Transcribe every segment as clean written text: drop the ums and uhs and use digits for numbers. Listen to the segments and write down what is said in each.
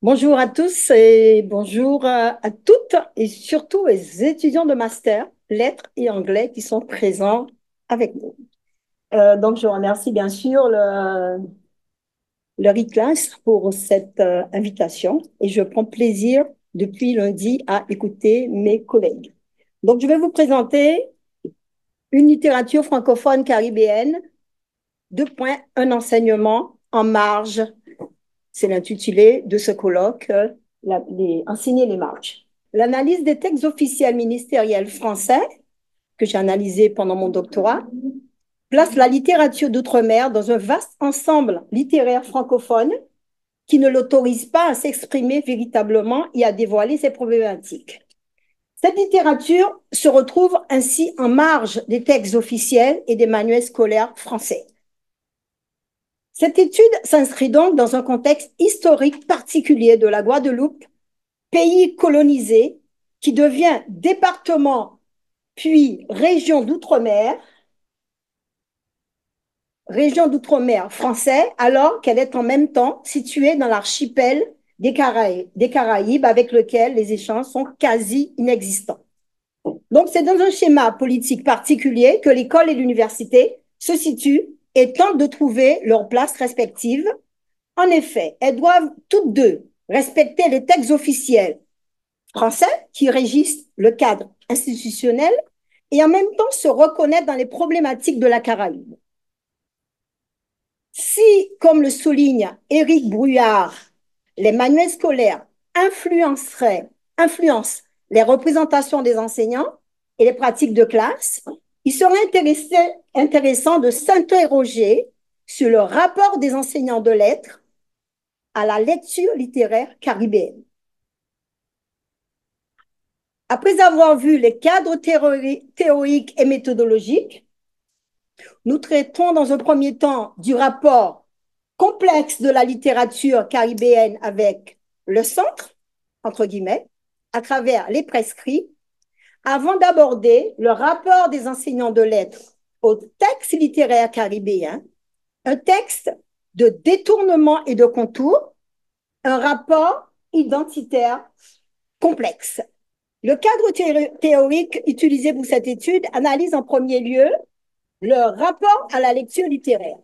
Bonjour à tous et bonjour à toutes et surtout aux étudiants de master, lettres et anglais qui sont présents avec nous. Donc, je remercie bien sûr le RICLAS pour cette invitation et je prends plaisir depuis lundi à écouter mes collègues. Donc, je vais vous présenter une littérature francophone caribéenne, deux points, un enseignement en marge. C'est l'intitulé de ce colloque, Enseigner les marges. L'analyse des textes officiels ministériels français, que j'ai analysé pendant mon doctorat, place la littérature d'outre-mer dans un vaste ensemble littéraire francophone qui ne l'autorise pas à s'exprimer véritablement et à dévoiler ses problématiques. Cette littérature se retrouve ainsi en marge des textes officiels et des manuels scolaires français. Cette étude s'inscrit donc dans un contexte historique particulier de la Guadeloupe, pays colonisé qui devient département puis région d'outre-mer français, alors qu'elle est en même temps située dans l'archipel des Caraïbes avec lequel les échanges sont quasi inexistants. Donc, c'est dans un schéma politique particulier que l'école et l'université se situent et tentent de trouver leur place respective. En effet, elles doivent toutes deux respecter les textes officiels français qui régissent le cadre institutionnel et en même temps se reconnaître dans les problématiques de la Caraïbe. Si, comme le souligne Éric Brouillard, les manuels scolaires influencent les représentations des enseignants et les pratiques de classe, il serait intéressant de s'interroger sur le rapport des enseignants de lettres à la lecture littéraire caribéenne. Après avoir vu les cadres théoriques et méthodologiques, nous traitons dans un premier temps du rapport complexe de la littérature caribéenne avec le centre, entre guillemets, à travers les prescrits, avant d'aborder le rapport des enseignants de lettres au texte littéraire caribéen, un texte de détournement et de contour, un rapport identitaire complexe. Le cadre théorique utilisé pour cette étude analyse en premier lieu le rapport à la lecture littéraire.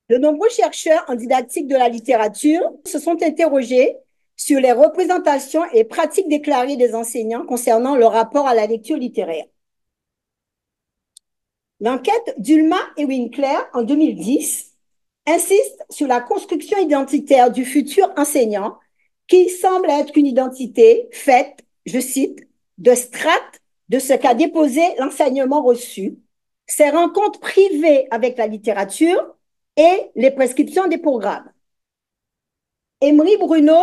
De nombreux chercheurs en didactique de la littérature se sont interrogés sur les représentations et pratiques déclarées des enseignants concernant le rapport à la lecture littéraire. L'enquête d'Ulma et Winkler en 2010 insiste sur la construction identitaire du futur enseignant qui semble être une identité faite, je cite, de strates de ce qu'a déposé l'enseignement reçu, ses rencontres privées avec la littérature et les prescriptions des programmes. Emery Bruno,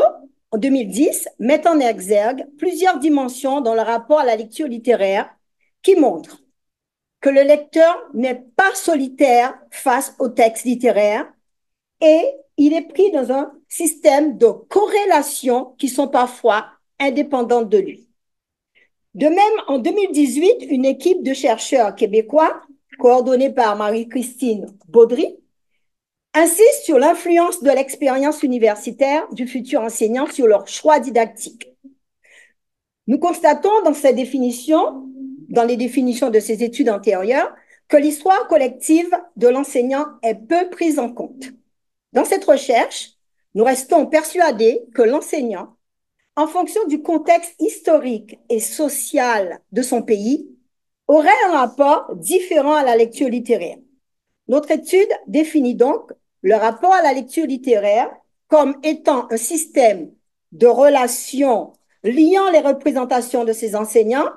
en 2010, met en exergue plusieurs dimensions dans le rapport à la lecture littéraire qui montrent que le lecteur n'est pas solitaire face au texte littéraire et il est pris dans un système de corrélations qui sont parfois indépendantes de lui. De même, en 2018, une équipe de chercheurs québécois, coordonnée par Marie-Christine Baudry, insiste sur l'influence de l'expérience universitaire du futur enseignant sur leur choix didactique. Nous constatons dans ces définitions, dans les définitions de ces études antérieures, que l'histoire collective de l'enseignant est peu prise en compte. Dans cette recherche, nous restons persuadés que l'enseignant, en fonction du contexte historique et social de son pays, aurait un rapport différent à la lecture littéraire. Notre étude définit donc le rapport à la lecture littéraire comme étant un système de relations liant les représentations de ces enseignants,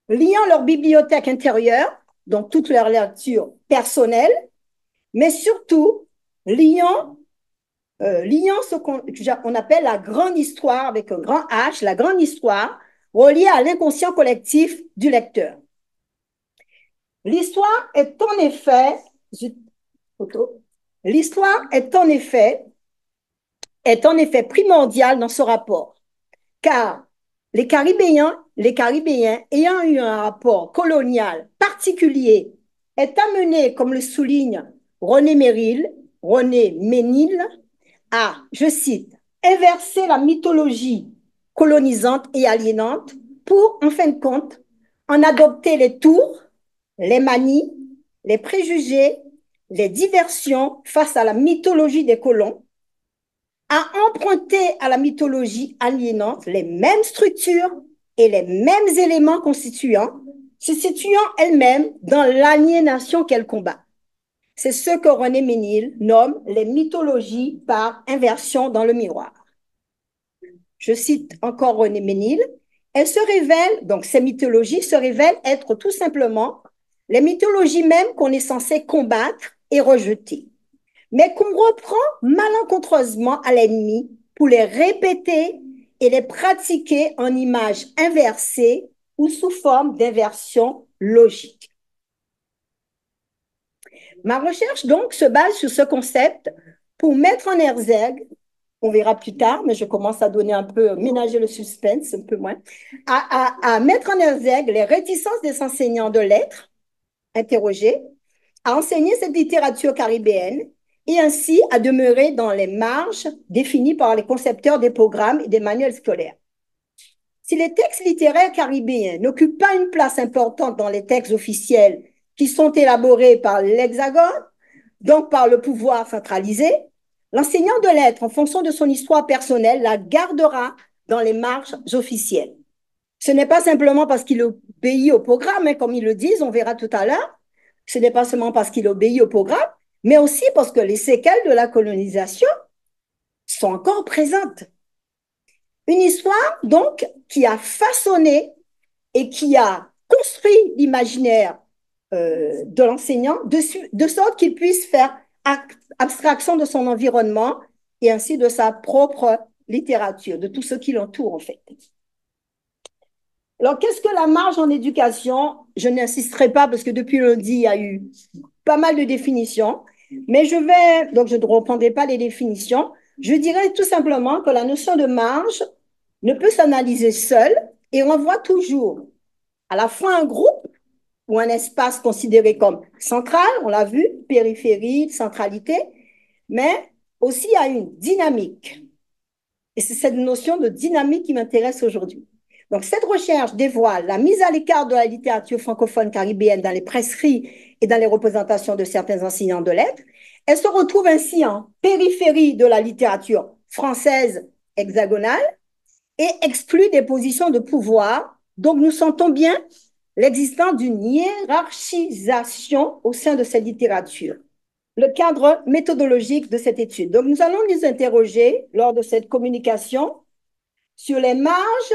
liant leur bibliothèque intérieure, donc toute leur lecture personnelle, mais surtout liant ce qu'on appelle la grande histoire, avec un grand H, la grande histoire, reliée à l'inconscient collectif du lecteur. L'histoire est en effet, l'histoire est en effet primordiale dans ce rapport, car les Caribéens ayant eu un rapport colonial particulier est amené, comme le souligne René Ménil, à, je cite, inverser la mythologie colonisante et aliénante pour, en fin de compte, en adopter les tours, les manies, les préjugés, les diversions face à la mythologie des colons, à emprunter à la mythologie aliénante les mêmes structures et les mêmes éléments constituants, se situant elle-même dans l'aliénation qu'elle combat. C'est ce que René Ménil nomme les mythologies par inversion dans le miroir. Je cite encore René Ménil, elles se révèlent, donc ces mythologies se révèlent être tout simplement les mythologies mêmes qu'on est censé combattre et rejeter, mais qu'on reprend malencontreusement à l'ennemi pour les répéter et les pratiquer en images inversées ou sous forme d'inversion logique. Ma recherche, donc, se base sur ce concept pour mettre en exergue, on verra plus tard, mais je commence à donner un peu, ménager le suspense un peu moins, à mettre en exergue les réticences des enseignants de lettres interrogés à enseigner cette littérature caribéenne et ainsi à demeurer dans les marges définies par les concepteurs des programmes et des manuels scolaires. Si les textes littéraires caribéens n'occupent pas une place importante dans les textes officiels qui sont élaborés par l'Hexagone, donc par le pouvoir centralisé, l'enseignant de lettres, en fonction de son histoire personnelle, la gardera dans les marges officielles. Ce n'est pas simplement parce qu'il obéit au programme, hein, comme ils le disent, on verra tout à l'heure. Ce n'est pas seulement parce qu'il obéit au programme, mais aussi parce que les séquelles de la colonisation sont encore présentes. Une histoire, donc, qui a façonné et qui a construit l'imaginaire de l'enseignant de sorte qu'il puisse faire abstraction de son environnement et ainsi de sa propre littérature, de tout ce qui l'entoure, en fait. Alors, qu'est-ce que la marge en éducation? Je n'insisterai pas parce que depuis lundi, il y a eu pas mal de définitions, mais donc je ne reprendrai pas les définitions. Je dirais tout simplement que la notion de marge ne peut s'analyser seule et renvoie toujours à la fois un groupe ou un espace considéré comme central, on l'a vu, périphérie, centralité, mais aussi à une dynamique. Et c'est cette notion de dynamique qui m'intéresse aujourd'hui. Donc, cette recherche dévoile la mise à l'écart de la littérature francophone caribéenne dans les presseries et dans les représentations de certains enseignants de lettres. Elle se retrouve ainsi en périphérie de la littérature française hexagonale et exclut des positions de pouvoir. Donc, nous sentons bien l'existence d'une hiérarchisation au sein de cette littérature. Le cadre méthodologique de cette étude. Donc, nous allons nous interroger lors de cette communication sur les marges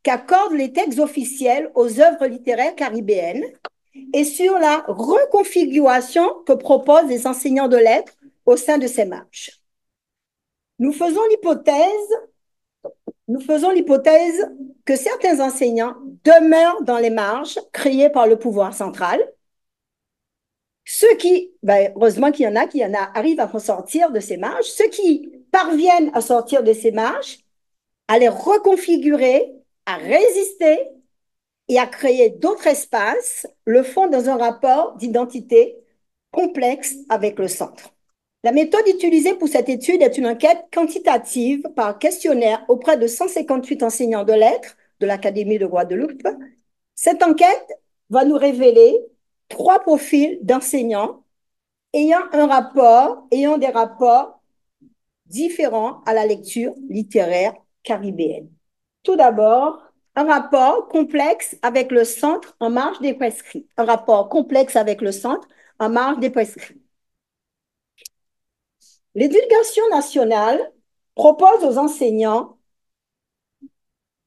qu'accordent les textes officiels aux œuvres littéraires caribéennes et sur la reconfiguration que proposent les enseignants de lettres au sein de ces marges. Nous faisons l'hypothèse que certains enseignants demeurent dans les marges créées par le pouvoir central. Ceux qui, heureusement qu'il y en a arrivent à sortir de ces marges. Ceux qui parviennent à sortir de ces marges, à les reconfigurer, à résister et à créer d'autres espaces, le font dans un rapport d'identité complexe avec le centre. La méthode utilisée pour cette étude est une enquête quantitative par questionnaire auprès de 158 enseignants de lettres de l'Académie de Guadeloupe. Cette enquête va nous révéler 3 profils d'enseignants ayant des rapports différents à la lecture littéraire caribéenne. Tout d'abord, un rapport complexe avec le centre en marge des prescrits. Un rapport complexe avec le centre en marge des prescrits. L'éducation nationale propose aux enseignants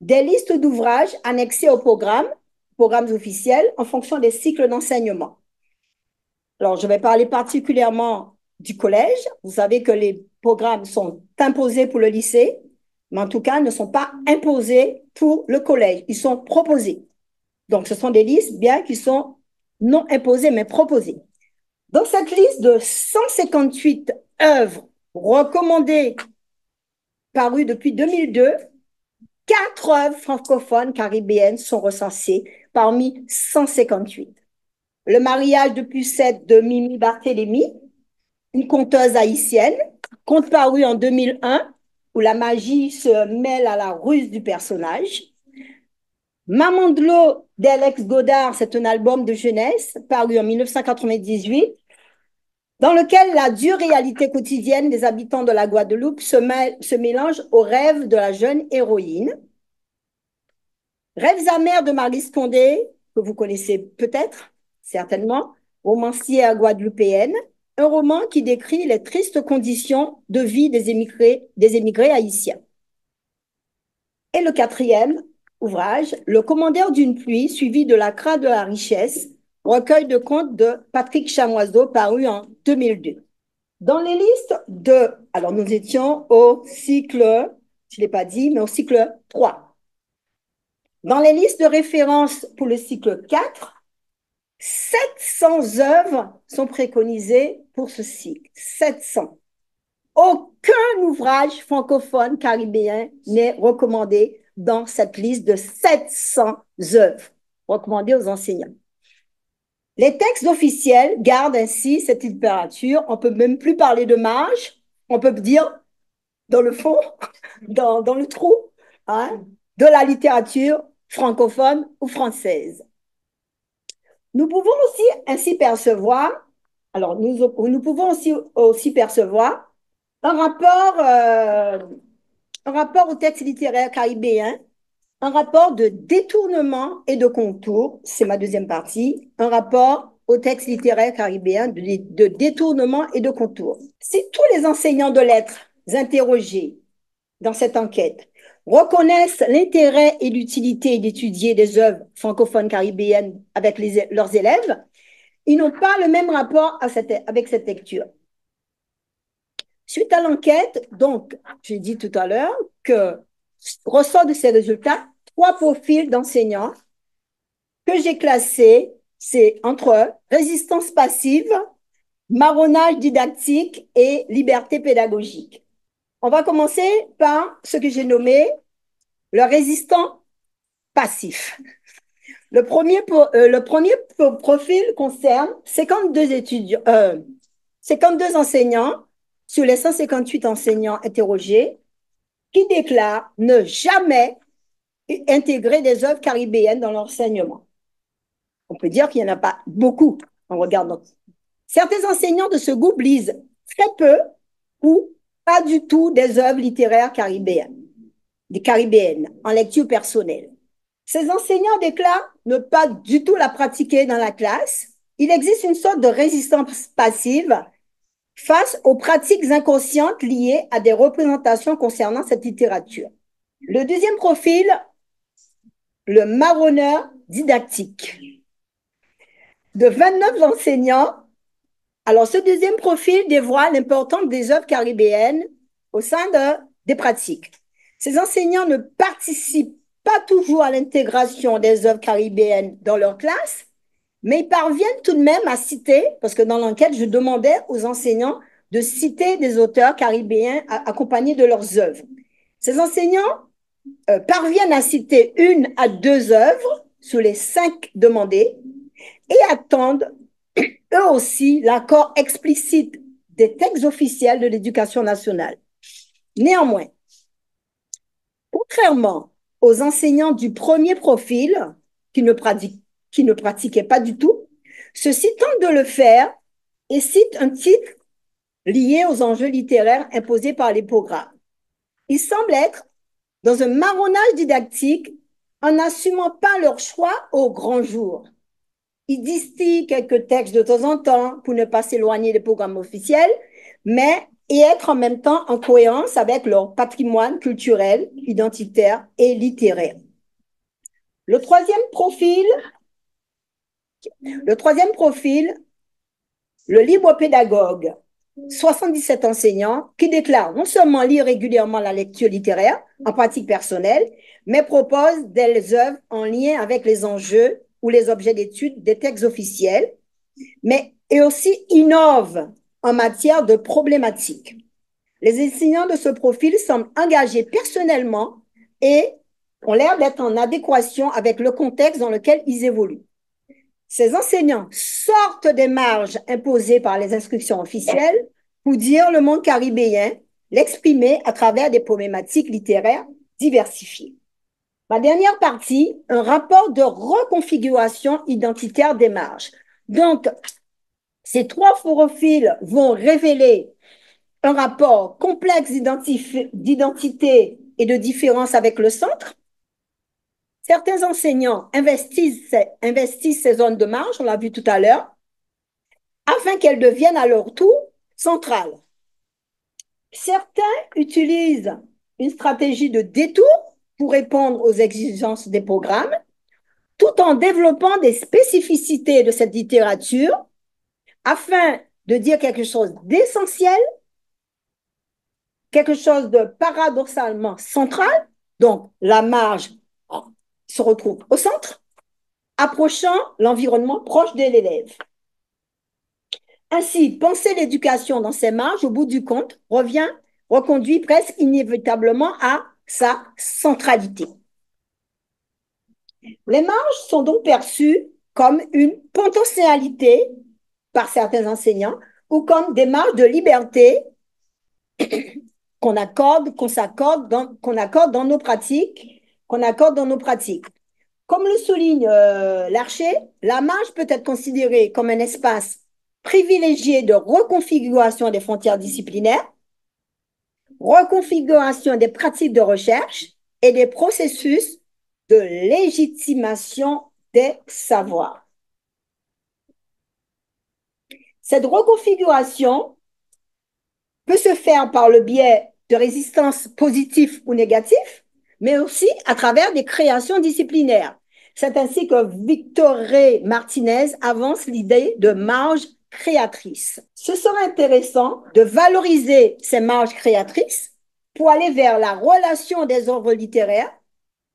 des listes d'ouvrages annexés aux programmes officiels en fonction des cycles d'enseignement. Alors, je vais parler particulièrement du collège. Vous savez que les programmes sont imposés pour le lycée, mais en tout cas, ne sont pas imposés pour le collège. Ils sont proposés. Donc, ce sont des listes, bien qui sont non imposées, mais proposées. Dans cette liste de 158 œuvres recommandées, parues depuis 2002, 4 œuvres francophones caribéennes sont recensées parmi 158. Le mariage de Pucette de Mimi Barthélémy, une conteuse haïtienne, conte paru en 2001, où la magie se mêle à la ruse du personnage. Maman de l'eau d'Alex Godard, c'est un album de jeunesse paru en 1998 dans lequel la dure réalité quotidienne des habitants de la Guadeloupe se mélange aux rêves de la jeune héroïne. Rêves amers de Maryse Condé, que vous connaissez peut-être, certainement, romancière guadeloupéenne, un roman qui décrit les tristes conditions de vie des émigrés haïtiens. Et le quatrième ouvrage, Le commandeur d'une pluie, suivi de La Cra de la richesse, recueil de contes de Patrick Chamoiseau, paru en 2002. Dans les listes de... Alors, nous étions au cycle, je ne l'ai pas dit, mais au cycle 3. Dans les listes de référence pour le cycle 4, 700 œuvres sont préconisées pour ce cycle. 700. Aucun ouvrage francophone caribéen n'est recommandé dans cette liste de 700 œuvres recommandées aux enseignants. Les textes officiels gardent ainsi cette littérature. On ne peut même plus parler de marge. On peut dire, dans le fond, dans le trou, hein, de la littérature francophone ou française. Nous pouvons aussi ainsi percevoir, alors nous pouvons aussi percevoir un rapport au texte littéraire caribéen, un rapport de détournement et de contour, c'est ma deuxième partie, un rapport au texte littéraire caribéen de détournement et de contour. Si tous les enseignants de lettres interrogés dans cette enquête reconnaissent l'intérêt et l'utilité d'étudier des œuvres francophones caribéennes avec leurs élèves, ils n'ont pas le même rapport avec cette lecture. Suite à l'enquête, donc, j'ai dit tout à l'heure que ressort de ces résultats 3 profils d'enseignants que j'ai classés, c'est entre résistance passive, marronnage didactique et liberté pédagogique. On va commencer par ce que j'ai nommé le résistant passif. Le premier profil concerne 52 enseignants sur les 158 enseignants interrogés qui déclarent ne jamais intégrer des œuvres caribéennes dans l'enseignement. On peut dire qu'il n'y en a pas beaucoup en regardant. Certains enseignants de ce groupe lisent très peu ou pas du tout des œuvres littéraires caribéennes en lecture personnelle. Ces enseignants déclarent ne pas du tout la pratiquer dans la classe. Il existe une sorte de résistance passive face aux pratiques inconscientes liées à des représentations concernant cette littérature. Le deuxième profil, le marronneur didactique. De 29 enseignants, alors ce deuxième profil dévoile l'importance des œuvres caribéennes au sein des pratiques. Ces enseignants ne participent pas toujours à l'intégration des œuvres caribéennes dans leur classe, mais ils parviennent tout de même à citer, parce que dans l'enquête, je demandais aux enseignants de citer des auteurs caribéens accompagnés de leurs œuvres. Ces enseignants parviennent à citer 1 à 2 œuvres sur les 5 demandées et attendent eux aussi l'accord explicite des textes officiels de l'éducation nationale. Néanmoins, contrairement aux enseignants du premier profil qui ne pratiquaient pas du tout, ceux-ci tentent de le faire et citent un titre lié aux enjeux littéraires imposés par les programmes. Ils semblent être dans un marronnage didactique en n'assumant pas leur choix au grand jour. Ils distillent quelques textes de temps en temps pour ne pas s'éloigner des programmes officiels, mais et être en même temps en cohérence avec leur patrimoine culturel, identitaire et littéraire. Le troisième profil, le libre pédagogue, 77 enseignants qui déclarent non seulement lire régulièrement la lecture littéraire en pratique personnelle, mais proposent des œuvres en lien avec les enjeux ou les objets d'étude des textes officiels, mais et aussi innovent en matière de problématiques. Les enseignants de ce profil semblent engagés personnellement et ont l'air d'être en adéquation avec le contexte dans lequel ils évoluent. Ces enseignants sortent des marges imposées par les instructions officielles pour dire le monde caribéen, l'exprimer à travers des problématiques littéraires diversifiées. Ma dernière partie, un rapport de reconfiguration identitaire des marges. Donc, ces trois profils vont révéler un rapport complexe d'identité et de différence avec le centre. Certains enseignants investissent ces zones de marge, on l'a vu tout à l'heure, afin qu'elles deviennent à leur tour centrales. Certains utilisent une stratégie de détour pour répondre aux exigences des programmes, tout en développant des spécificités de cette littérature afin de dire quelque chose d'essentiel, quelque chose de paradoxalement central. Donc, la marge se retrouve au centre, approchant l'environnement proche de l'élève. Ainsi, penser l'éducation dans ces marges, au bout du compte, reconduit presque inévitablement à sa centralité. Les marges sont donc perçues comme une potentialité par certains enseignants ou comme des marges de liberté qu'on accorde dans nos pratiques, Comme le souligne Larcher, la marge peut être considérée comme un espace privilégié de reconfiguration des frontières disciplinaires, reconfiguration des pratiques de recherche et des processus de légitimation des savoirs. Cette reconfiguration peut se faire par le biais de résistances positives ou négatives, mais aussi à travers des créations disciplinaires. C'est ainsi que Victoré Martinez avance l'idée de marge créatrice. Ce serait intéressant de valoriser ces marges créatrices pour aller vers la relation des œuvres littéraires,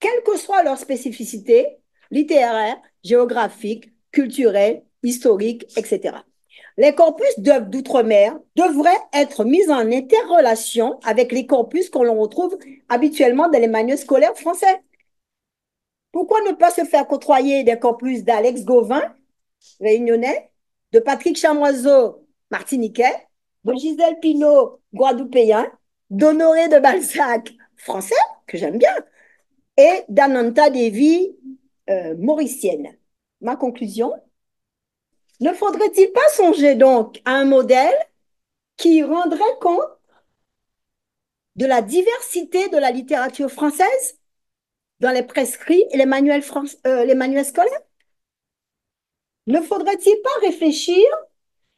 quelle que soit leur spécificité, littéraire, géographique, culturelle, historique, etc. Les corpus d'œuvres d'outre-mer devraient être mis en interrelation avec les corpus que l'on retrouve habituellement dans les manuels scolaires français. Pourquoi ne pas se faire côtoyer des corpus d'Alex Gauvin, réunionnais, de Patrick Chamoiseau, martiniquais, de Gisèle Pinault, guadeloupéen, d'Honoré de Balzac, français, que j'aime bien, et d'Ananta Devi, mauricienne. Ma conclusion, ne faudrait-il pas songer donc à un modèle qui rendrait compte de la diversité de la littérature française dans les prescrits et les manuels scolaires? Ne faudrait-il pas réfléchir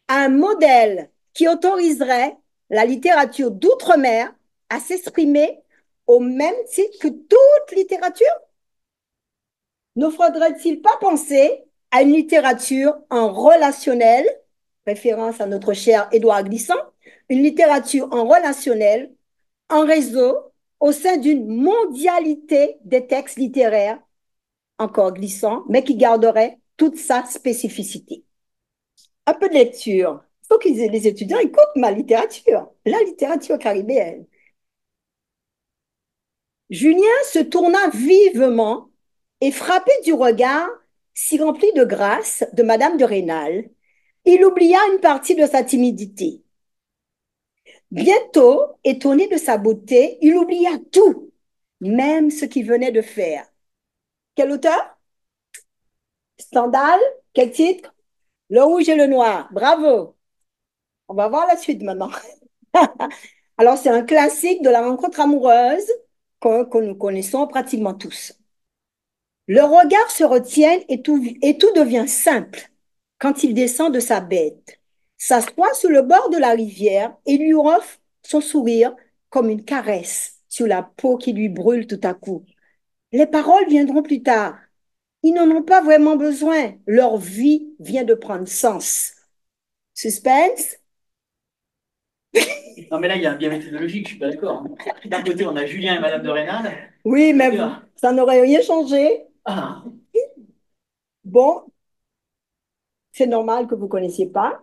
à un modèle qui autoriserait la littérature d'outre-mer à s'exprimer au même titre que toute littérature? Ne faudrait-il pas penser à une littérature en relationnel, référence à notre cher Édouard Glissant, une littérature en relationnel, en réseau, au sein d'une mondialité des textes littéraires, encore glissant, mais qui garderait toute sa spécificité. Un peu de lecture. Il faut que les étudiants écoutent ma littérature, la littérature caribéenne. Julien se tourna vivement et frappé du regard si rempli de grâce de Madame de Rênal, il oublia une partie de sa timidité. Bientôt, étonné de sa beauté, il oublia tout, même ce qu'il venait de faire. Quel auteur? Stendhal? Quel titre? Le rouge et le noir. Bravo. On va voir la suite maintenant. Alors, c'est un classique de la rencontre amoureuse que nous connaissons pratiquement tous. Le regard se retient et tout devient simple quand il descend de sa bête, s'assoit sur le bord de la rivière et lui offre son sourire comme une caresse sur la peau qui lui brûle tout à coup. Les paroles viendront plus tard. Ils n'en ont pas vraiment besoin. Leur vie vient de prendre sens. Suspense? Non, mais là, il y a un biais méthodologique, je suis pas d'accord. D'un côté, on a Julien et Madame de Rênal. Oui, mais ça n'aurait rien changé. Ah, Bon, c'est normal que vous ne connaissiez pas.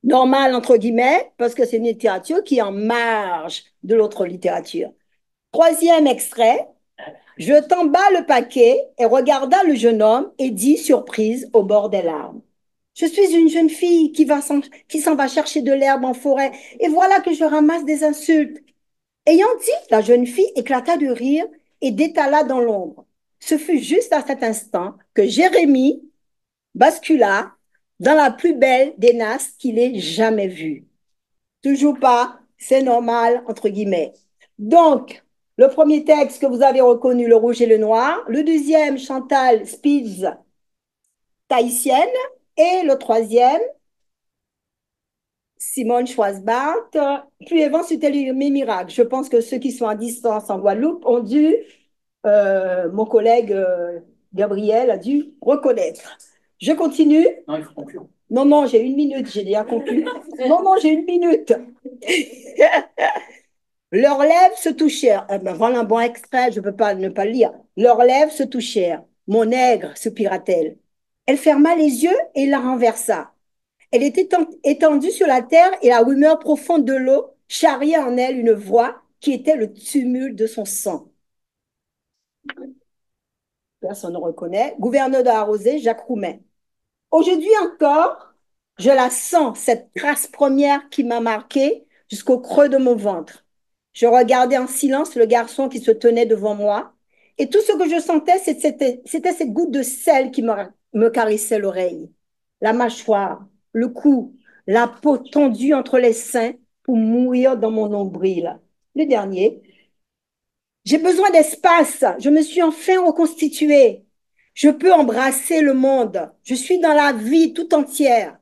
Normal, entre guillemets, parce que c'est une littérature qui est en marge de l'autre littérature. Troisième extrait. Jetant bas le paquet et regarda le jeune homme et dit, surprise, au bord des larmes. Je suis une jeune fille qui s'en va chercher de l'herbe en forêt. Et voilà que je ramasse des insultes. Ayant dit, la jeune fille éclata de rire et détala dans l'ombre. Ce fut juste à cet instant que Jérémie bascula dans la plus belle des nasses qu'il ait jamais vue. Toujours pas, c'est normal, entre guillemets. Donc, le premier texte que vous avez reconnu, Le Rouge et le Noir. Le deuxième, Chantal Spitz, Tahitienne. Et le troisième, Simone Schwarzbart. Plus avant, c'était Mes Miracles. Je pense que ceux qui sont à distance en Guadeloupe ont dû, mon collègue Gabriel a dû reconnaître. Je continue. Non, il faut conclure. Non, non, j'ai une minute, j'ai déjà conclu. Non, non, j'ai une minute. Leurs lèvres se touchèrent. Ben, voilà un bon extrait, je ne peux pas ne pas le lire. Leurs lèvres se touchèrent. Mon nègre, soupira-t-elle. Elle ferma les yeux et la renversa. Elle était étendue sur la terre et la rumeur profonde de l'eau charriait en elle une voix qui était le tumulte de son sang. Personne ne reconnaît. Gouverneur de la Rosée, Jacques Roumain. Aujourd'hui encore, je la sens, cette trace première qui m'a marquée jusqu'au creux de mon ventre. Je regardais en silence le garçon qui se tenait devant moi et tout ce que je sentais, c'était cette goutte de sel qui me caressait l'oreille. La mâchoire, le cou, la peau tendue entre les seins pour mourir dans mon nombril. Le dernier, j'ai besoin d'espace. Je me suis enfin reconstituée. Je peux embrasser le monde. Je suis dans la vie tout entière.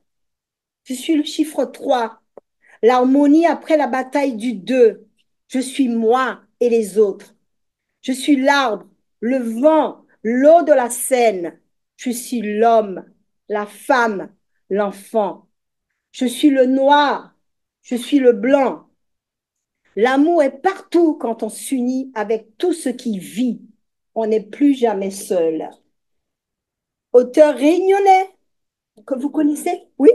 Je suis le chiffre 3, l'harmonie après la bataille du 2. Je suis moi et les autres. Je suis l'arbre, le vent, l'eau de la Seine. Je suis l'homme, la femme, l'enfant. Je suis le noir. Je suis le blanc. L'amour est partout quand on s'unit avec tout ce qui vit. On n'est plus jamais seul. Auteur réunionnais que vous connaissez? Oui?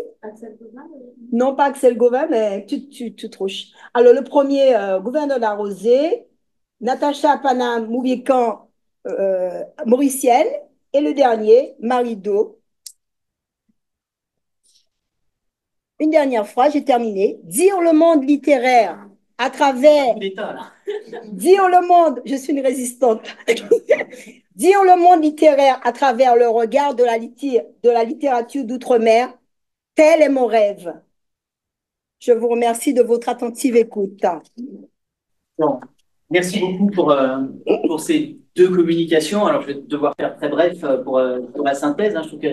Non, pas Axel Gauvin, mais tu trouches. Alors, le premier, gouverneur de la Rosée, Natacha Panam Moubican, mauricienne, et le dernier, Marido. Une dernière phrase, j'ai terminé. Dire le monde littéraire à travers... Dire le monde, je suis une résistante. Dire le monde littéraire à travers le regard de la littérature d'outre-mer, tel est mon rêve. Je vous remercie de votre attentive écoute. Bon. Merci beaucoup pour ces deux communications. Alors, je vais devoir faire très bref pour la synthèse. Hein. Je trouve que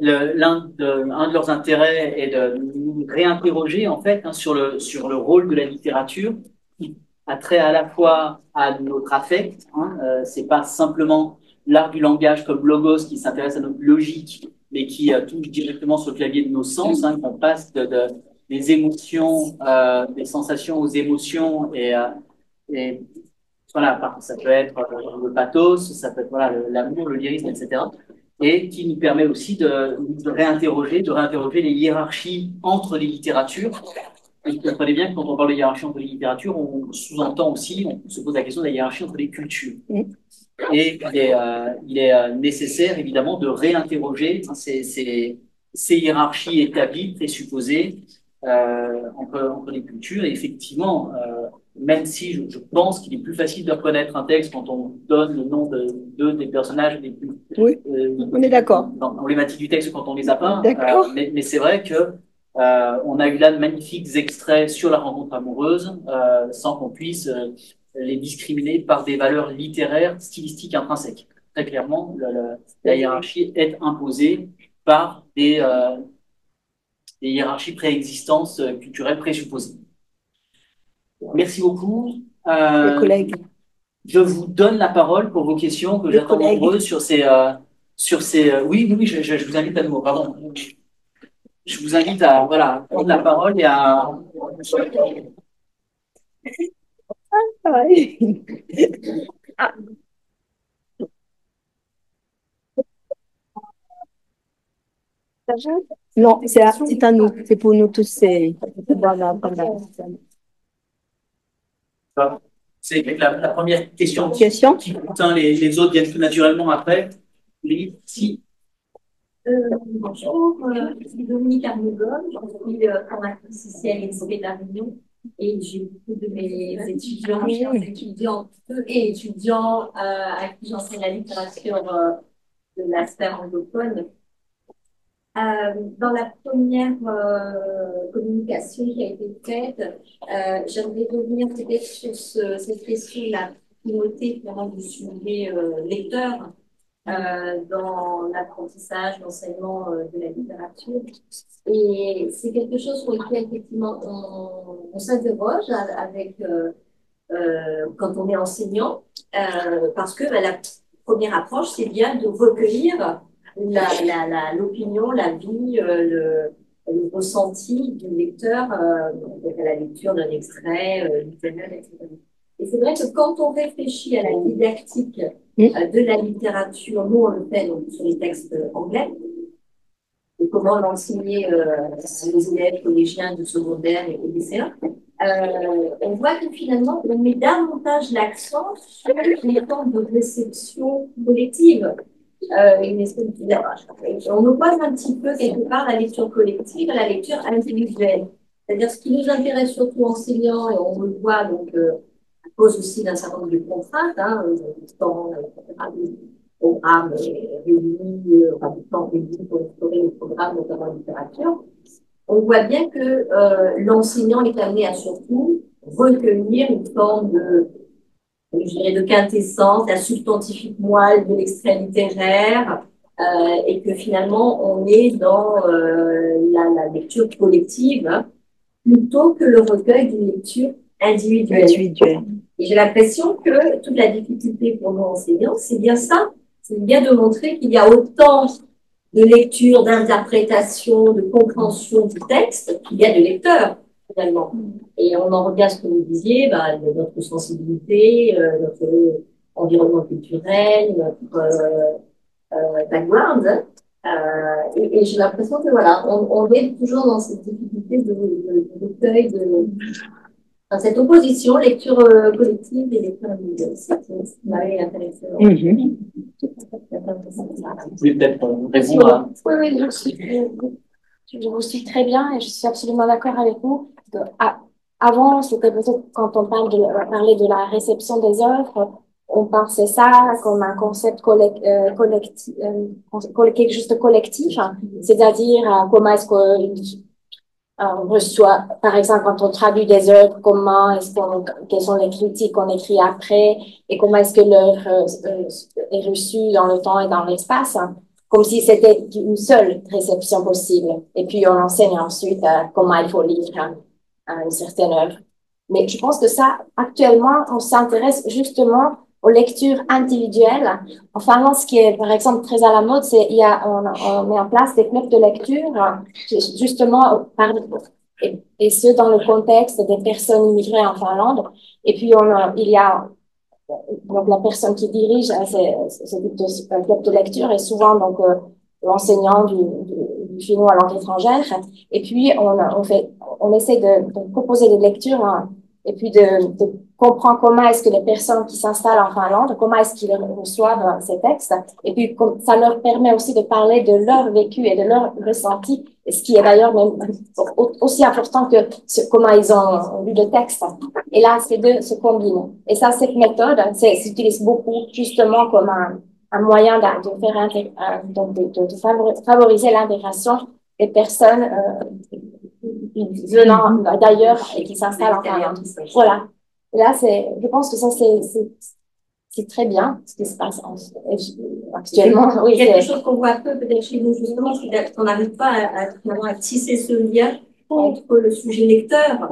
un de leurs intérêts est de nous réinterroger en fait hein, sur le rôle de la littérature qui a trait à la fois à notre affect. Hein. C'est pas simplement l'art du langage comme logos qui s'intéresse à notre logique, mais qui touche directement sur le clavier de nos sens. Hein, qu'on passe des émotions, des sensations aux émotions et voilà, ça peut être le pathos, ça peut être voilà, l'amour, le lyrisme, etc. Et qui nous permet aussi de réinterroger les hiérarchies entre les littératures. Et vous comprenez bien que quand on parle de hiérarchie entre les littératures, on sous-entend aussi, on se pose la question de la hiérarchie entre les cultures. Et il est nécessaire, évidemment, de réinterroger hein, ces hiérarchies établies, présupposées entre les cultures. Et effectivement, même si je pense qu'il est plus facile de reconnaître un texte quand on donne le nom de deux des personnages les plus oui, on est d'accord. emblématiques du texte quand on les a pas. Mais c'est vrai que on a eu là de magnifiques extraits sur la rencontre amoureuse, sans qu'on puisse les discriminer par des valeurs littéraires, stylistiques intrinsèques. Très clairement, la hiérarchie est imposée par des hiérarchies préexistantes culturelles présupposées. Merci beaucoup. Collègues. Je vous donne la parole pour vos questions que j'attends nombreuses sur ces... Oui, je vous invite à nouveau, pardon. Je vous invite à prendre la parole et à... Non, c'est à nous, c'est pour nous tous. C'est la première question. Question? Les autres viennent tout naturellement après. Si Bonjour, je suis Dominique Arnaud-Gomme, je suis formatrice ici à l'INSPE d'Avignon et j'ai beaucoup de mes étudiants, chers étudiantes et étudiants à qui j'enseigne la littérature de la sphère anglophone. Dans la première communication qui a été faite, j'aimerais revenir peut-être sur cette question de la primauté du sujet lecteur dans l'apprentissage, l'enseignement de la littérature. Et c'est quelque chose sur lequel, effectivement, on s'interroge avec, quand on est enseignant, parce que la première approche, c'est bien de recueillir l'opinion, la vie, le ressenti du lecteur à la lecture d'un extrait littéraire, etc. Et c'est vrai que quand on réfléchit à la didactique de la littérature, nous on le fait donc, sur les textes anglais, et comment l'enseigner aux élèves collégiens de secondaire et lycéens, on voit que finalement on met davantage l'accent sur les temps de réception collective. Une espèce on oppose un petit peu quelque part la lecture collective à la lecture individuelle. C'est-à-dire ce qui nous intéresse surtout enseignants, et on le voit donc à cause aussi d'un certain nombre de contraintes, du temps, des programmes réunis, du temps réuni pour explorer les programmes, notamment en littérature. On voit bien que l'enseignant est amené à surtout recueillir une forme de, je dirais, de quintessence, la substantifique moelle de l'extrait littéraire, et que finalement on est dans la lecture collective plutôt que le recueil d'une lecture individuelle. Et j'ai l'impression que toute la difficulté pour nous enseignants, c'est bien ça, c'est bien de montrer qu'il y a autant de lecture, d'interprétation, de compréhension du texte qu'il y a de lecteurs, finalement. Et on en revient à ce que vous disiez, notre sensibilité, notre environnement culturel, notre background. Et j'ai l'impression que voilà, on est toujours dans cette difficulté de recueil, dans cette opposition lecture collective et lecture individuelle. C'est ce qui m'avait intéressé. Vous pouvez peut-être répondre à... Oui, je vous suis très bien et je suis absolument d'accord avec vous. Avant, c'était peut-être quand on parlait de la réception des œuvres, on pensait ça comme un concept collectif, quelque chose de collectif, c'est-à-dire comment est-ce que on reçoit, par exemple, quand on traduit des œuvres, quelles sont les critiques qu'on écrit après et comment est-ce que l'œuvre est reçue dans le temps et dans l'espace, comme si c'était une seule réception possible. Et puis, on enseigne ensuite comment il faut lire une certaine œuvre. Mais je pense que ça, actuellement, on s'intéresse justement aux lectures individuelles. En Finlande, ce qui est, par exemple, très à la mode, c'est on met en place des clubs de lecture, justement, et ce, dans le contexte des personnes immigrées en Finlande. Et puis, il y a donc la personne qui dirige ce club de lecture est souvent donc l'enseignant du finnois à langue étrangère. Et puis, on essaie de proposer des lectures, et puis de comprendre comment est-ce que les personnes qui s'installent en Finlande, comment est-ce qu'ils reçoivent ces textes. Et puis, ça leur permet aussi de parler de leur vécu et de leur ressenti, ce qui est d'ailleurs même aussi important que comment ils ont lu le texte. Et là, ces deux se combinent. Et ça, cette méthode s'utilise beaucoup justement comme un moyen de favoriser l'intégration des personnes venant d'ailleurs et qui s'installent en Finlande. Voilà. Et là, je pense que ça, c'est très bien ce qui se passe actuellement. Oui, quelque chose qu'on voit un peu peut-être chez nous, justement, c'est qu'on n'arrive pas à tisser ce lien entre le sujet lecteur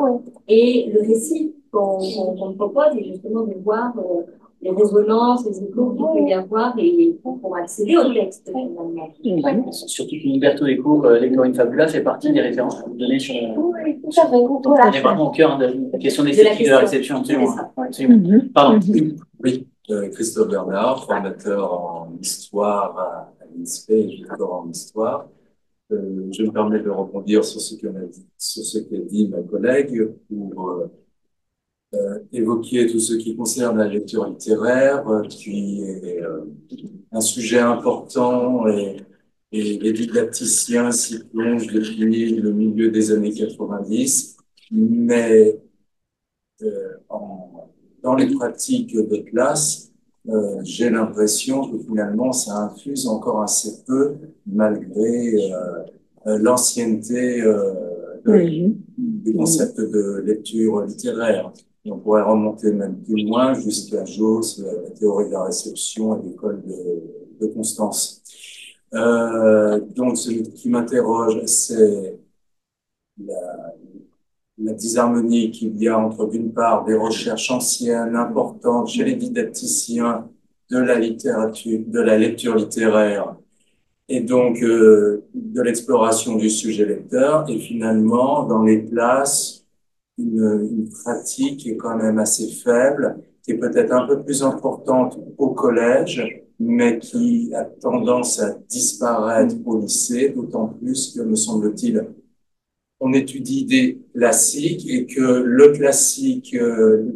et le récit qu'on propose, et justement de voir les résonances, les échos qu'il peut y avoir et pour accéder au texte, finalement. Surtout que Umberto Eco, Lector in Fabula, fait partie des références que vous donnez sur... Oui, tout à fait. On est vraiment au cœur de la question d'esthétique de la réception, absolument. Pardon. Oui, Christophe Bernard, formateur en histoire à l'INSPE et docteur en histoire. Je me permets de rebondir sur ce qu'a dit ma collègue pour évoquer tout ce qui concerne la lecture littéraire, qui est un sujet important et et les didacticiens s'y plongent depuis le milieu des années 90, mais dans les pratiques des classes, j'ai l'impression que finalement ça infuse encore assez peu malgré l'ancienneté du concept de lecture littéraire. Et on pourrait remonter même plus loin jusqu'à Jauss, la théorie de la réception et l'école de Constance. Donc, ce qui m'interroge, c'est la disharmonie qu'il y a entre, d'une part, des recherches anciennes, importantes chez les didacticiens de la littérature, de la lecture littéraire, et donc de l'exploration du sujet lecteur, et finalement, dans les classes, une pratique qui est quand même assez faible, qui est peut-être un peu plus importante au collège, mais qui a tendance à disparaître au lycée, d'autant plus que, me semble-t-il, on étudie des classiques et que le classique,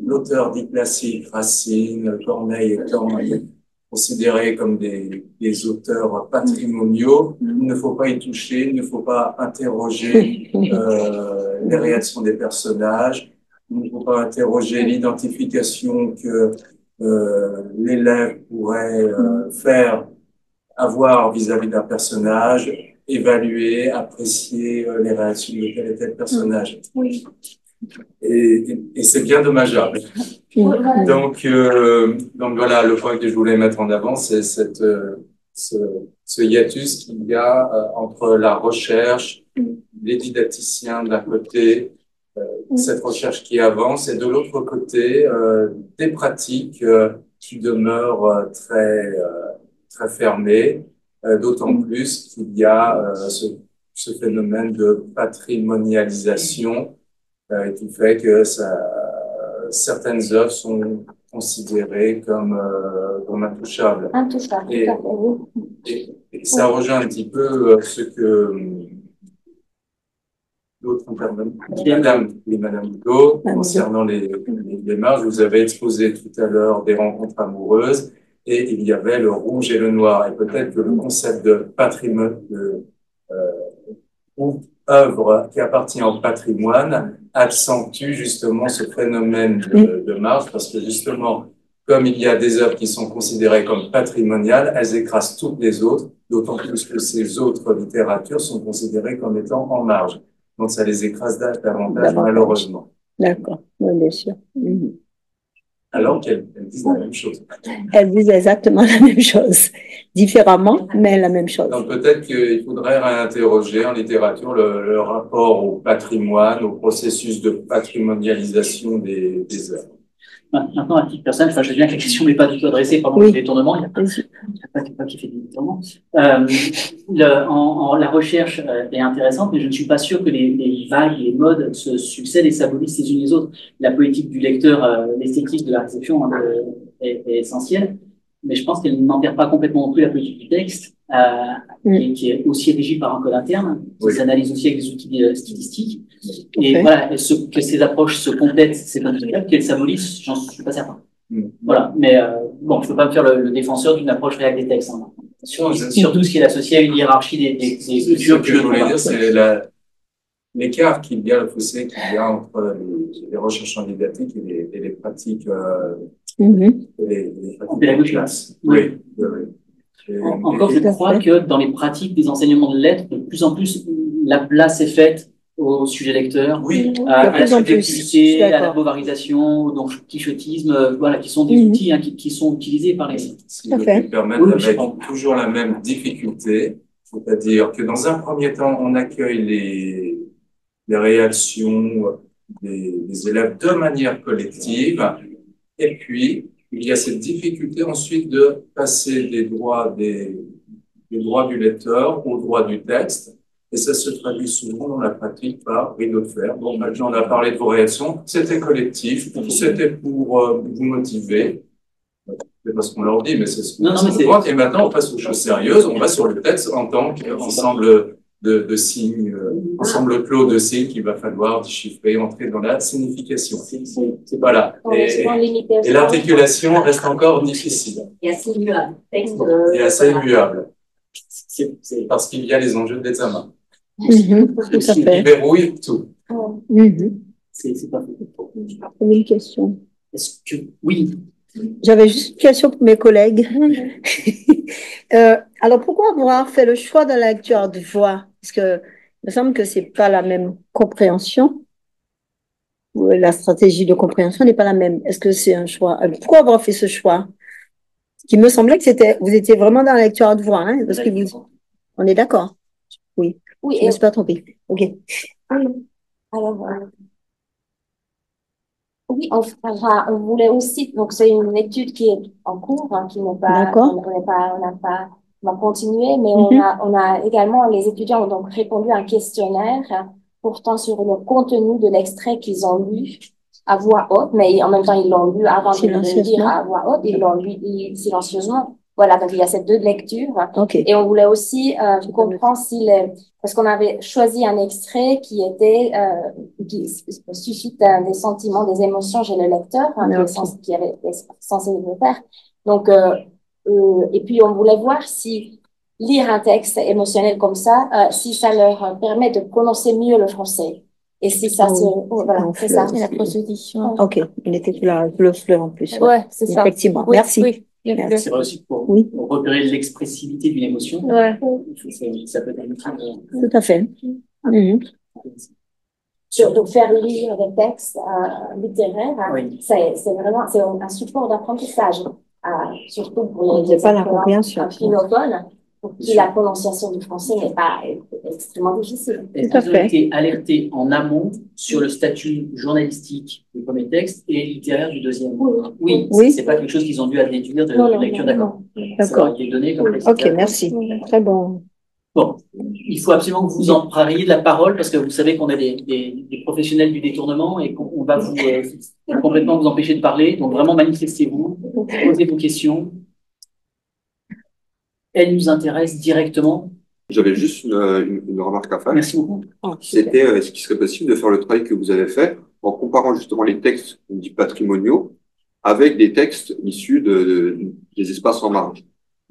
l'auteur dit classique, Racine, Corneille étant considérés comme des auteurs patrimoniaux, il ne faut pas y toucher, il ne faut pas interroger les réactions des personnages, il ne faut pas interroger l'identification que l'élève pourrait avoir vis-à-vis d'un personnage, évaluer, apprécier les réactions de tel et tel personnage. Oui. Et c'est bien dommageable. Donc voilà, le point que je voulais mettre en avant, c'est ce hiatus qu'il y a entre la recherche, les didacticiens d'un côté, cette recherche qui avance, et de l'autre côté, des pratiques qui demeurent très fermées, d'autant plus qu'il y a ce phénomène de patrimonialisation qui fait que certaines œuvres sont considérées comme intouchables. Intouchables, tout à fait, oui. Et ça rejoint un petit peu ce que l'autre intervenant, Madame Hugo, concernant les marges. Vous avez exposé tout à l'heure des rencontres amoureuses et il y avait le rouge et le noir. Et peut-être que le concept de patrimoine, ou œuvre qui appartient au patrimoine, accentue justement ce phénomène de marge, parce que justement, comme il y a des œuvres qui sont considérées comme patrimoniales, elles écrasent toutes les autres, d'autant plus que ces autres littératures sont considérées comme étant en marge. Donc ça les écrase davantage, malheureusement. D'accord, oui, bien sûr. Alors qu'elles disent la même chose. Elles disent exactement la même chose, différemment, mais la même chose. Donc peut-être qu'il faudrait réinterroger en littérature le rapport au patrimoine, au processus de patrimonialisation des œuvres. Maintenant, à titre personnel, enfin, je sais bien que la question n'est pas du tout adressée par le détournement, il n'y a pas qui fait des détournements. La recherche est intéressante, mais je ne suis pas sûr que les vagues et les modes se succèdent et s'abolissent les unes les autres. La politique du lecteur, l'esthétique de la réception est essentielle, mais je pense qu'elle n'enterre pas complètement non plus la politique du texte, qui est aussi régie par un code interne, qui s'analyse aussi avec des outils stylistiques. Et voilà, que ces approches se complètent, c'est pas possible, qu'elles s'abolissent, j'en suis pas certain. Voilà, mais bon, je peux pas me faire le défenseur d'une approche réelle des textes. Hein. Surtout ce qui est associé à une hiérarchie des cultures. Ce que je voulais dire, c'est l'écart qu'il y a, le fossé qu'il y a entre les recherches en didactique et les pratiques, les pédagogiques. Oui. Encore, je crois que dans les pratiques des enseignements de lettres, de plus en plus, la place est faite au sujet lecteur, à la subjectivité, à la bovarisation, au quichotisme, voilà, qui sont des outils qui sont utilisés par les... Ce qui me permet avec toujours la même difficulté, c'est-à-dire que dans un premier temps, on accueille les réactions des élèves de manière collective, et puis il y a cette difficulté ensuite de passer des droits du lecteur aux droits du texte. Et ça se traduit souvent dans la pratique par rideau de fer. Bon, maintenant, on a parlé de vos réactions. C'était collectif. C'était pour vous motiver. C'est pas ce qu'on leur dit, mais c'est ce qu'on voit. Et maintenant, on passe aux choses sérieuses. On va sur le texte en tant qu'ensemble de signes, ensemble clos de signes qu'il va falloir déchiffrer, entrer dans la signification. Voilà. Et l'articulation reste encore difficile. Et assez immuable. Et assez immuable. Parce qu'il y a les enjeux d'examen. Tout à Qui fait. verrouillent tout. C'est pas faux. J'avais une question. Est-ce que, oui, J'avais juste une question pour mes collègues. Alors, pourquoi avoir fait le choix de la lecture de voix? Parce que il me semble que c'est pas la même compréhension. Ou la stratégie de compréhension n'est pas la même. Est-ce que c'est un choix? Pourquoi avoir fait ce choix? Qui me semblait que vous étiez vraiment dans la lecture de voix, hein, parce que on est d'accord. Oui. Oui, Je ne me suis pas trompée. OK. alors, oui, on voulait aussi, donc c'est une étude qui est en cours, hein, qui n'est pas, D'accord. on n'a pas, on va continuer, mais Mhm. on a également, les étudiants ont donc répondu à un questionnaire portant sur le contenu de l'extrait qu'ils ont lu à voix haute, mais en même temps, ils l'ont lu avant de le lire Silencieusement. à voix haute, ils l'ont lu silencieusement. Voilà, donc il y a ces deux lectures. OK. Et on voulait aussi comprendre si parce qu'on avait choisi un extrait qui était qui suscite des sentiments, des émotions chez le lecteur, hein, Ok. qui avait censé le faire. Donc et puis on voulait voir si lire un texte émotionnel comme ça, si ça leur permet de prononcer mieux le français. Et si ça Ah se, oui. voilà, En c'est ça. fleur. C'est la proposition. OK. Il était sur le fleur en plus. Ouais, c'est ça. Effectivement. Oui, Merci. oui, le Merci. fleu. c'est vrai aussi pour Oui. repérer l'expressivité d'une émotion. Ouais. Ça peut être Tout à fait. Mhm. Donc faire lire des textes littéraires, Oui. c'est vraiment c'est un support d'apprentissage, surtout pour C'est les pas la apprenants compréhension. finophones, pour qui la prononciation du français n'est pas extrêmement difficile. Est-ce Tout à qu'ils ont fait. été alertés en amont sur le statut journalistique du premier texte et littéraire du deuxième? Oui, Oui. c'est pas quelque chose qu'ils ont dû à déduire de Non, la non, lecture, non, d'accord. non. Ça leur a D'accord. été donné comme OK, merci. Très bon. Bon, il faut absolument que vous empruntiez de la parole parce que vous savez qu'on est des professionnels du détournement et qu'on va vous complètement vous empêcher de parler. Donc vraiment manifestez-vous, posez vos questions. Elles nous intéressent directement. J'avais juste une remarque à faire. Merci beaucoup. C'était est-ce qu'il serait possible de faire le travail que vous avez fait en comparant justement les textes dits patrimoniaux avec des textes issus des espaces en marge.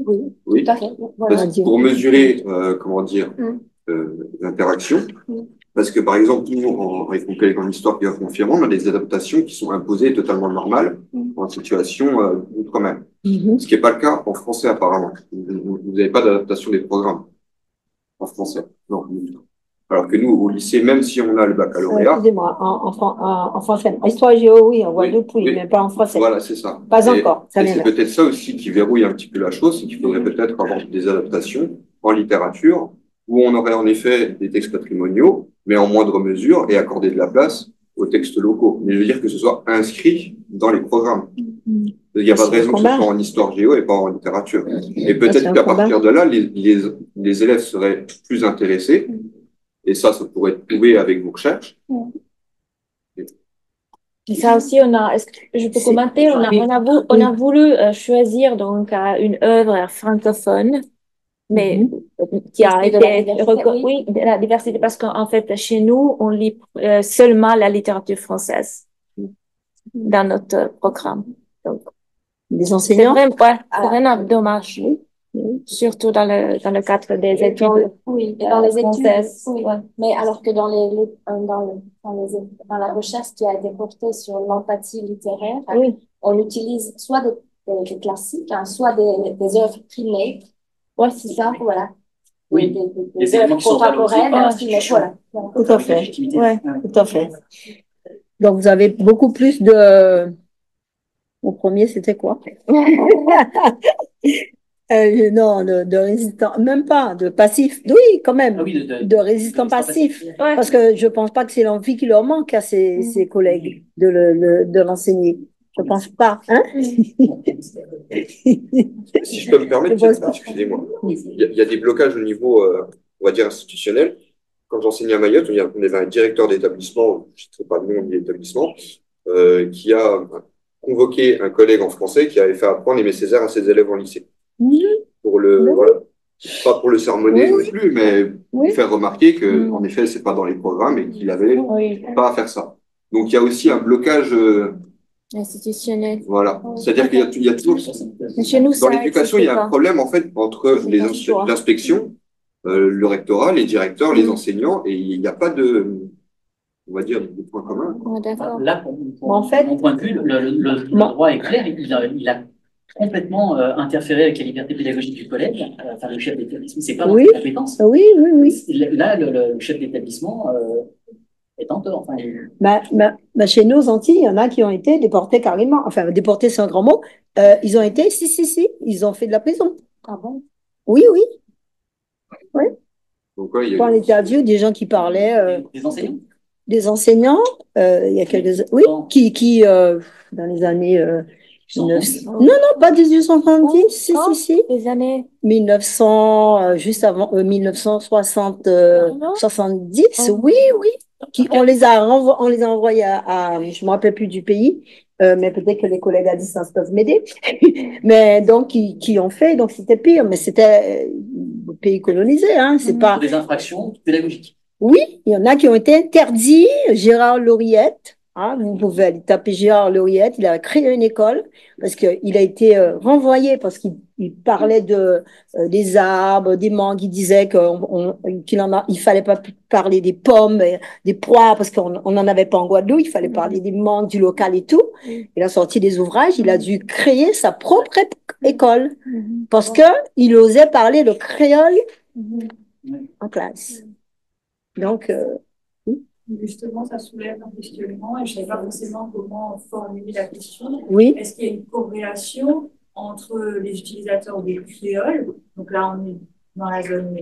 Oui, Oui. tout à fait. Voilà. Parce que pour mesurer, comment dire, l'interaction. Parce que par exemple, nous, avec mon collègue en histoire qui va confirmer, on a des adaptations qui sont imposées totalement normales en situation d'outre-mer. Ce qui n'est pas le cas en français apparemment. Vous n'avez pas d'adaptation des programmes en français. Non. Alors que nous, au lycée, même si on a le baccalauréat. Excusez-moi, en français. Histoire géo, oui, on voit depuis, mais pas en français. Voilà, c'est ça. Pas encore. Ça et c'est peut-être ça aussi qui verrouille un petit peu la chose, c'est qu'il faudrait peut-être avoir des adaptations en littérature où on aurait en effet des textes patrimoniaux, mais en moindre mesure et accorder de la place aux textes locaux. Mais je veux dire que ce soit inscrit dans les programmes. Il n'y a pas de raison que ce soit en histoire géo et pas en littérature. Et peut-être qu'à partir de là, les élèves seraient plus intéressés. Et ça pourrait être prouvé avec vos recherches. Et ça aussi, est-ce que je peux commenter? On a voulu choisir donc une œuvre francophone, mais qui a été oui, de la diversité, parce qu'en fait, chez nous, on lit seulement la littérature française dans notre programme. Donc, les enseignants? C'est vraiment dommage. Surtout dans le cadre des études. Oui, dans les études. Oui. Ouais. Mais alors que dans la recherche qui a été portée sur l'empathie littéraire, on utilise soit des classiques, soit des œuvres primées. Ouais, c'est ça. Voilà. Oui. Des œuvres contemporaines. Voilà. Tout à fait. Ouais, tout à fait. Donc, vous avez beaucoup plus de... Au premier, c'était quoi? Non, de résistant, même pas, de passif. Oui, quand même, de résistant passif. Parce que je pense pas que c'est l'envie qui leur manque à ses collègues de l'enseigner. Je pense pas. Hein? Si je peux me permettre, excusez-moi. Il y a des blocages au niveau, on va dire, institutionnel. Quand j'enseignais à Mayotte, on avait un directeur d'établissement, je ne sais pas le nom de l'établissement, qui a convoqué un collègue en français qui avait fait apprendre Aimé Césaire à ses élèves en lycée. Pour voilà, pas pour le sermonner non plus, mais pour faire remarquer que, en effet, c'est pas dans les programmes et qu'il avait pas à faire ça. Donc, il y a aussi un blocage Institutionnel. Voilà. C'est-à-dire qu'il y a toujours, Mais chez nous, dans ça l'éducation, il y a n'existe un pas. problème, en fait, entre C'est pas sûr. l'inspection, le rectorat, les directeurs, les enseignants, et il n'y a pas de, on va dire, de point commun. Ouais, d'accord. Là, En fait, mon point de vue, le droit est clair. Il a complètement interféré avec la liberté pédagogique du collège. Enfin, le chef d'établissement, c'est pas dans Oui. ses compétences. oui, oui, oui. Là, le chef d'établissement est en tort. Enfin, Chez nous, aux Antilles, il y en a qui ont été déportés carrément. Enfin, déportés, c'est un grand mot. Ils ont été, si, ils ont fait de la prison. Ah bon? Oui, oui. Donc, ouais, il y a Quand on interview des gens qui parlaient, des enseignants. des enseignants, il y a quelques, oui, qui dans les années 1900, non, pas 1870, si, Les années. 1900, juste avant 1960, 70, oui, on les a envoyés je me rappelle plus du pays, mais peut-être que les collègues à distance peuvent m'aider. Mais donc qui ont fait, donc c'était pire, mais c'était le pays colonisé, hein, c'est pas. Des infractions pédagogiques. Oui, il y en a qui ont été interdits. Gérard Lauriette, hein, vous pouvez aller taper Gérard Lauriette, il a créé une école parce qu'il a été renvoyé parce qu'il parlait des arbres, des mangues, il disait qu'il fallait pas parler des pommes, des poires parce qu'on n'en avait pas en Guadeloupe, il fallait parler des mangues, du local et tout. Il a sorti des ouvrages, il a dû créer sa propre école parce qu'il osait parler le créole en classe. Donc, justement, ça soulève un questionnement et je ne sais pas forcément comment formuler la question. oui. Est-ce qu'il y a une corrélation entre les utilisateurs des créoles, donc là on est dans la zone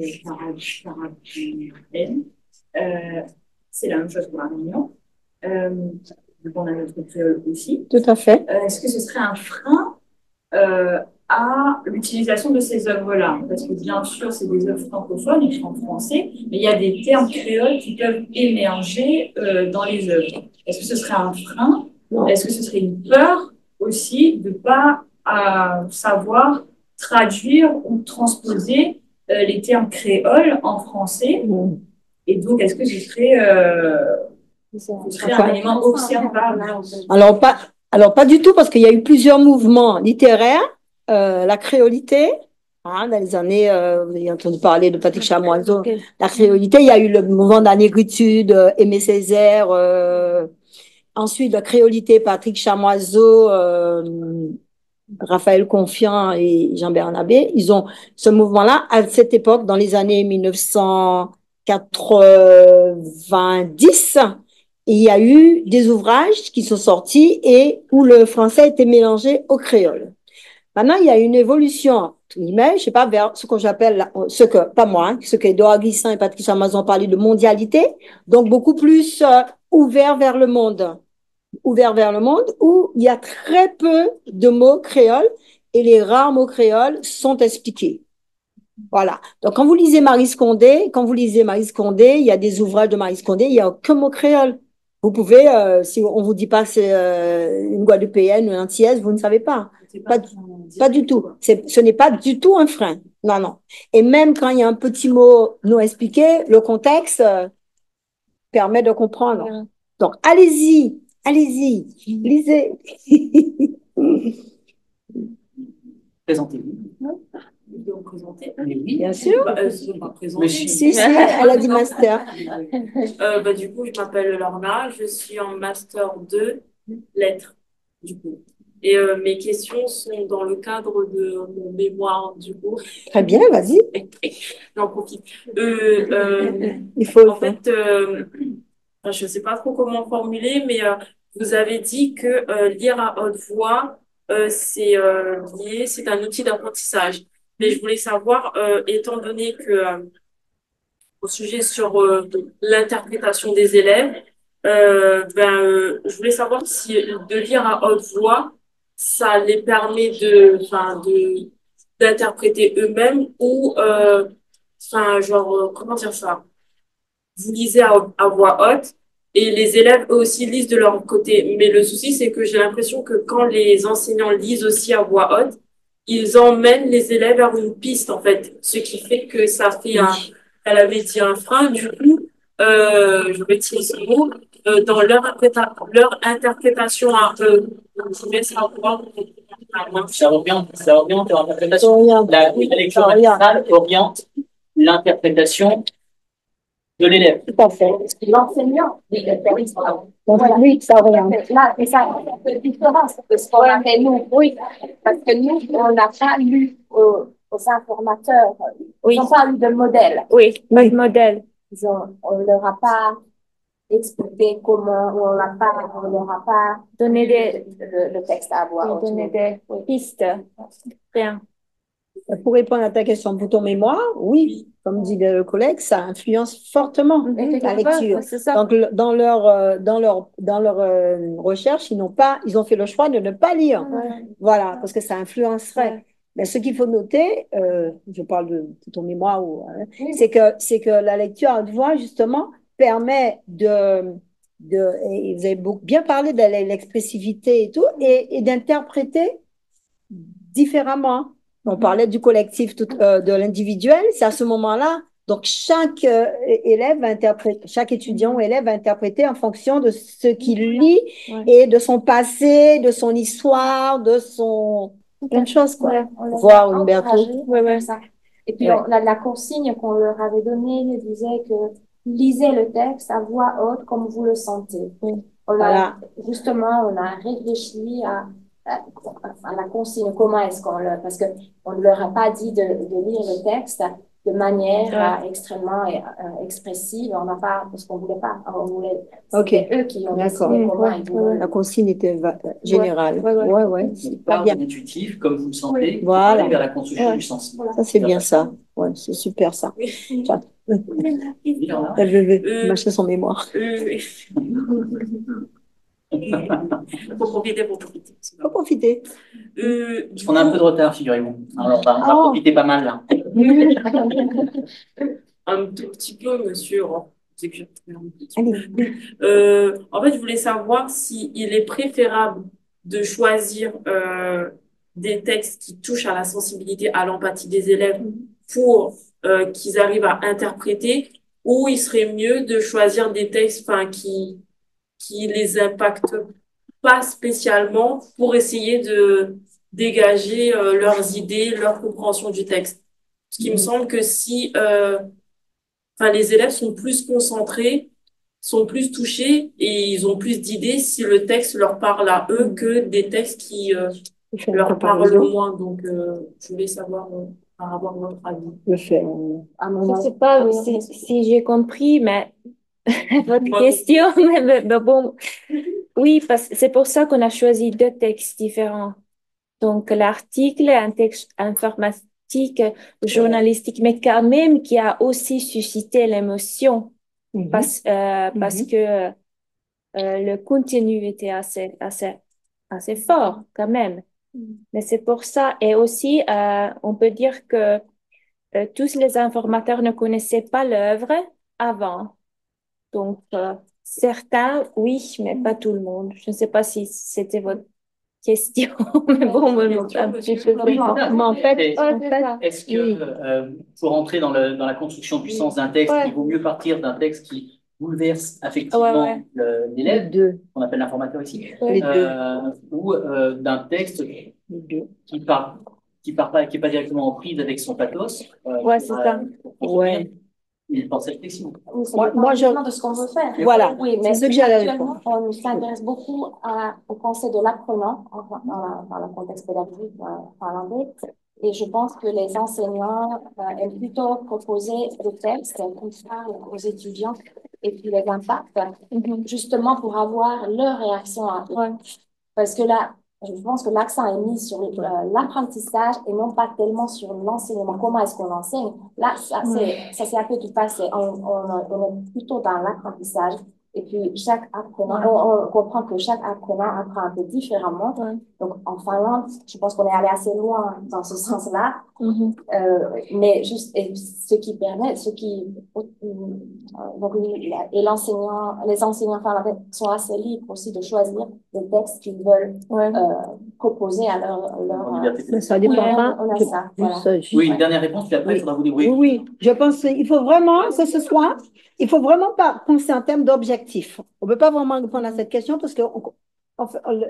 caribéenne, c'est la même chose pour la Réunion, donc on a notre créole aussi. Tout à fait. Est-ce que ce serait un frein à l'utilisation de ces œuvres-là? Parce que bien sûr, c'est des œuvres francophones écrites en français, mais il y a des termes créoles qui peuvent émerger dans les œuvres. Est-ce que ce serait un frein? Est-ce que ce serait une peur aussi de ne pas savoir traduire ou transposer les termes créoles en français? Et donc, est-ce que ce serait un élément observable? Alors, pas du tout, parce qu'il y a eu plusieurs mouvements littéraires. La créolité, hein, dans les années, vous avez entendu parler de Patrick Chamoiseau. La créolité, il y a eu le mouvement de la négritude, Aimé Césaire. Ensuite, la créolité, Patrick Chamoiseau, Raphaël Confiant et Jean Bernabé. Ils ont ce mouvement-là à cette époque, dans les années 1990. Il y a eu des ouvrages qui sont sortis et où le français a été mélangé au créole. Maintenant, il y a une évolution, je sais pas, vers ce que j'appelle, pas moi, hein, ce que Edouard Glissant et Patrick Chamoiseau ont parlé de mondialité, donc beaucoup plus ouvert vers le monde, où il y a très peu de mots créoles et les rares mots créoles sont expliqués. Voilà. Donc, quand vous lisez Maryse Condé, il y a des ouvrages de Maryse Condé, il n'y a aucun mot créole. Vous pouvez, si on vous dit pas que c'est une Guadeloupéenne ou une Antillaise, vous ne savez pas. Pas du tout. Ce n'est pas du tout un frein. Non. Et même quand il y a un petit mot non expliqué, le contexte permet de comprendre. Donc, allez-y, lisez. Présentez-vous. Donc, présenter. Mais oui, bien sûr. Mais si, elle a dit master. Du coup, je m'appelle Lorna, je suis en master 2 lettres, du coup. Et mes questions sont dans le cadre de mon mémoire, du coup. Très bien, vas-y. J'en profite. Il faut. En fait, je ne sais pas trop comment formuler, mais vous avez dit que lire à haute voix, c'est lié, c'est un outil d'apprentissage. Mais je voulais savoir, étant donné que au sujet sur l'interprétation des élèves, je voulais savoir si de lire à haute voix, ça les permet d'interpréter eux-mêmes ou, comment dire ça? Vous lisez à voix haute et les élèves eux aussi lisent de leur côté. Mais le souci, c'est que j'ai l'impression que quand les enseignants lisent aussi à voix haute, ils emmènent les élèves vers une piste, en fait. Ce qui fait que ça fait elle avait dit un frein, du coup, je vais tirer ce mot, dans leur interprétation à eux. Donc, je voulais savoir. Ça oriente leur interprétation. La lecture magistrale oriente l'interprétation de l'élève. Tout à fait. L'enseignant, oui, ça oriente. Là, et ça, c'est une différence de ce qu'on a fait nous. Oui, parce que nous, on n'a pas lu aux informateurs. Ils n'ont pas eu de modèle. Oui, pas de modèle. On ne leur a pas expliqué comment, on ne leur a pas Donner le texte à voir. donner des pistes. Rien. Pour répondre à ta question, pour ton mémoire, oui, comme dit le collègue, ça influence fortement la lecture. C'est ça. Donc, dans leur recherche, ils ont fait le choix de ne pas lire. Voilà, parce que ça influencerait. Mais ce qu'il faut noter, je parle de ton mémoire, c'est que la lecture à haute voix, justement, permet et vous avez bien parlé de l'expressivité et tout, et d'interpréter différemment. On parlait du collectif, de l'individuel, c'est à ce moment-là. Donc, chaque étudiant ou élève va interpréter en fonction de ce qu'il lit et de son passé, de son histoire, de son... plein de choses, quoi. Voir Umberto. Ça. Et puis, la consigne qu'on leur avait donnée disait que lisez le texte à voix haute comme vous le sentez. Justement, on a réfléchi à la consigne, comment est-ce parce qu'on ne leur a pas dit de lire le texte de manière extrêmement expressive. On n'a pas, parce qu'on ne voulait pas. C'était eux qui ont décidé comment ils voulaient. La consigne était générale. C'est pas bien intuitif, comme vous le sentez, voilà. Aller vers la construction du sens. Voilà. Ça, c'est bien ça. Ouais, c'est super ça. Elle veut mâcher son mémoire. Il faut profiter pour profiter. Faut profiter. Parce qu'on a un peu de retard, figurez-vous. Alors, on va profiter pas mal là. Un tout petit peu, monsieur. En fait, je voulais savoir s'il est préférable de choisir des textes qui touchent à la sensibilité, à l'empathie des élèves pour qu'ils arrivent à interpréter, ou il serait mieux de choisir des textes qui les impactent pas spécialement pour essayer de dégager leurs idées, leur compréhension du texte. Ce qui me semble que si les élèves sont plus concentrés, sont plus touchés et ils ont plus d'idées si le texte leur parle à eux que des textes qui leur parlent moins. Donc, je voulais savoir par rapport à votre avis. Je ne sais pas si j'ai compris, mais votre question, mais bon, oui, c'est pour ça qu'on a choisi deux textes différents. Donc, l'article est un texte informatique, journalistique, mais quand même qui a aussi suscité l'émotion parce que le contenu était assez fort quand même. Mais c'est pour ça. Et aussi, on peut dire que tous les informateurs ne connaissaient pas l'œuvre avant. Donc, certains, oui, mais pas tout le monde. Je ne sais pas si c'était votre question, mais bon, un petit peu. Mais en fait, est-ce que pour entrer dans la construction du sens d'un texte, il vaut mieux partir d'un texte qui bouleverse affectivement l'élève, qu'on appelle l'informateur ici, ou d'un texte qui part pas, qui est pas directement en prise avec son pathos. C'est ça. Il pense réflexion. Moi, je demande de ce qu'on veut faire. Voilà. Oui, mais c'est ce que j'allais actuellement, on s'intéresse beaucoup aux pensées de l'apprenant dans le contexte pédagogique finlandais. Et je pense que les enseignants aiment plutôt proposer des textes qui parlent aux étudiants et puis les impacts, justement pour avoir leur réaction à eux. Parce que là, je pense que l'accent est mis sur l'apprentissage et non pas tellement sur l'enseignement. Comment est-ce qu'on enseigne? Là, ça c'est un peu du passé. On est plutôt dans l'apprentissage. Et puis, chaque apprenant, on comprend que chaque apprenant apprend un peu différemment. Donc, en Finlande, je pense qu'on est allé assez loin dans ce sens-là. Mais juste, les enseignants finlandais sont assez libres aussi de choisir des textes qu'ils veulent proposer à leur ça dépend. Oui, une dernière réponse, puis après, il faudra vous débrouiller. Oui, je pense qu'il faut vraiment que ce soit il faut vraiment pas penser en termes d'objectifs. On peut pas vraiment répondre à cette question parce que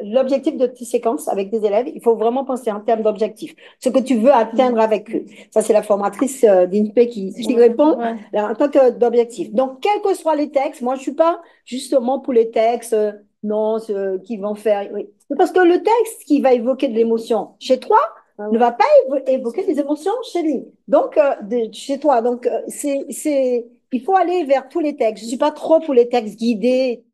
l'objectif de tes séquences avec tes élèves, il faut vraiment penser en termes d'objectifs. Ce que tu veux atteindre avec eux. Ça, c'est la formatrice d'INPE qui répond là, en tant que d'objectif. Donc, quels que soient les textes, moi, je suis pas justement pour les textes, non, qui vont faire. Oui. C'est parce que le texte qui va évoquer de l'émotion chez toi ne va pas évoquer des émotions chez lui. Donc, chez toi. Donc, il faut aller vers tous les textes. Je suis pas trop pour les textes guidés.